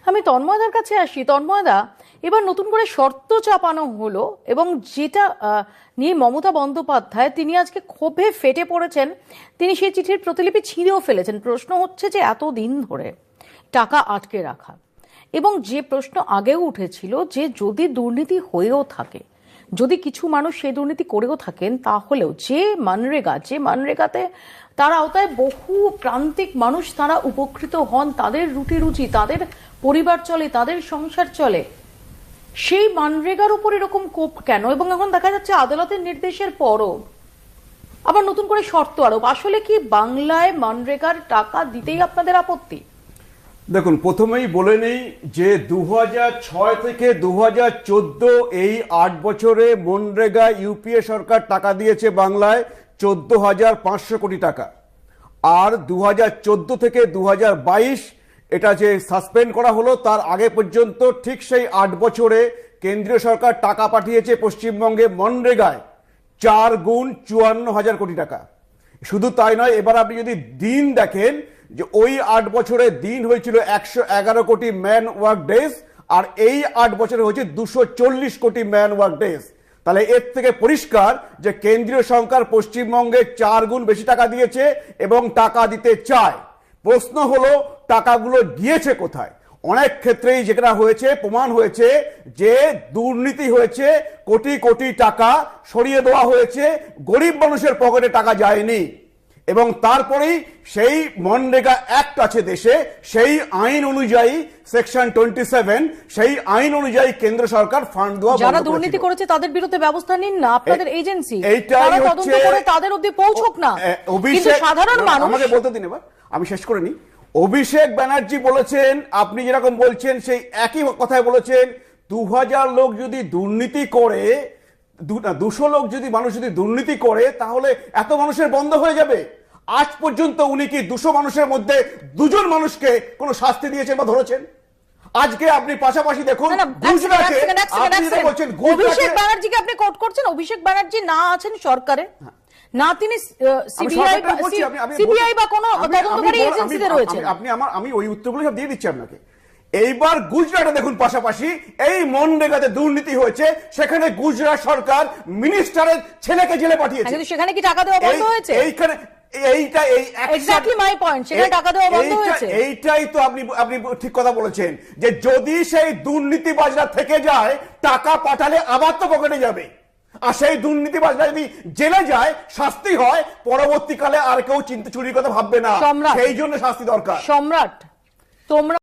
আমি তন্ময়দার কাছে আসি। তন্ময়দা, এবার নতুন করে শর্ত চাপানো হলো এবং যেটা নিয়ে মমতা বন্দ্যোপাধ্যায় তিনি আজকে ক্ষোভে ফেটে পড়েছেন, তিনি সেই চিঠির প্রতিলিপি ছিঁড়েও ফেলেছেন। প্রশ্ন হচ্ছে যে এতদিন ধরে টাকা আটকে রাখা, এবং যে প্রশ্ন আগেও উঠেছিল যে যদি দুর্নীতি হয়েও থাকে, যদি কিছু মানুষ সেই দুর্নীতি করেও থাকেন, তাহলেও যে মানরেগাতে তার আওতায় বহু প্রান্তিক মানুষ তারা উপকৃত হন, তাদের রুটি রুজি, তাদের পরিবার চলে, তাদের সংসার চলে, সেই মানরেগার উপর এরকম কোপ কেন? এবং এখন দেখা যাচ্ছে আদালতের নির্দেশের পরও আবার নতুন করে শর্ত আরোপ। আসলে কি বাংলায় মানরেগার টাকা দিতেই আপনাদের আপত্তি? দেখুন, প্রথমেই বলে নেই যে 2006 থেকে 2014 এই 8 বছরে মনরেগা ইউপিএ সরকার টাকা দিয়েছে বাংলায় 14,500 কোটি টাকা। আর 2014 থেকে 2022 এটা যে সাসপেন্ড করা হলো, তার আগে পর্যন্ত ঠিক সেই 8 বছরে কেন্দ্রীয় সরকার টাকা পাঠিয়েছে পশ্চিমবঙ্গে মনরেগায় 4 গুণ 54,000 কোটি টাকা। শুধু তাই নয়, এবার আপনি যদি দিন দেখেন যে ওই 8 বছরে দিন হয়েছিল 111 কোটি ম্যান ওয়ার্ক ডেজ, আর এই 8 বছরে হয়েছে 240 কোটি ম্যান ওয়ার্ক ডেজ। তাহলে এর থেকে পরিষ্কার যে কেন্দ্রীয় সরকার পশ্চিমবঙ্গে 4 গুণ বেশি টাকা দিয়েছে এবং টাকা দিতে চায়। প্রশ্ন হলো টাকাগুলো গিয়েছে কোথায়? অনেক ক্ষেত্রেই যেটা হয়েছে, প্রমাণ হয়েছে যে দুর্নীতি হয়েছে, কোটি কোটি টাকা সরিয়ে দেওয়া হয়েছে, গরিব মানুষের পকেটে টাকা যায়নি। এবং তারপরেই সেই মনরেগা অ্যাক্ট আছে দেশে, সেই আইন অনুযায়ী সেকশন 27, সেই আইন অনুযায়ী কেন্দ্র সরকার ফান্ড দেওয়া। যারা দুর্নীতি করেছে তাদের বিরুদ্ধে ব্যবস্থা নিন না আপনাদের এজেন্সি, এইটাই তদন্ত করে তাদের অবধি পৌঁছক না, কিন্তু সাধারণ মানুষ। আমাকে বলতে দিন, এবার আমি শেষ করে নিই। অভিষেক ব্যানার্জি বলেছেন, আপনি যেরকম বলছেন সেই একই কথায় বলেছেন, 2000 লোক যদি দুর্নীতি করে, 200 লোক যদি মানুষ যদি দুর্নীতি করে, তাহলে এত মানুষের বন্ধ হয়ে যাবে। আজ পর্যন্ত উনি কি 200 মানুষের মধ্যে 2 জন মানুষকে কোনো শাস্তি দিয়েছেন বা ধরেছেন? আজকে আপনি পাশাপাশি দেখুন, অভিষেক ব্যানার্জিকে আপনি কোট করছেন। অভিষেক ব্যানার্জি না আছেন সরকারে, না তিনি সিবিআই বা কোনো তদন্তকারী এজেন্সিতে রয়েছেন। আমি ওই উত্তরগুলো সব দিয়ে দিচ্ছি আপনাকে। এইবার গুজরাটে দেখুন, পাশাপাশি এই মনরেগাতে দুর্নীতি হয়েছে, সেখানে গুজরাট সরকার মিনিস্টারের ছেলেকে জেলে পাঠিয়েছে। সেখানে কি টাকা দেওয়া বন্ধ হয়েছে? এইখানে এইটাই তো আপনি ঠিক কথা বলেছেন যে যদি সেই দুর্নীতিবাজরা থেকে যায়, টাকা পাঠালে আবার তো পকেটে যাবে। আর সেই দুর্নীতিবাজরা যদি জেলে যায়, শাস্তি হয়, পরবর্তীকালে আর কেউ চুরির কথা ভাববে না। সেই জন্য শাস্তি দরকার। সম্রাট, তোমরা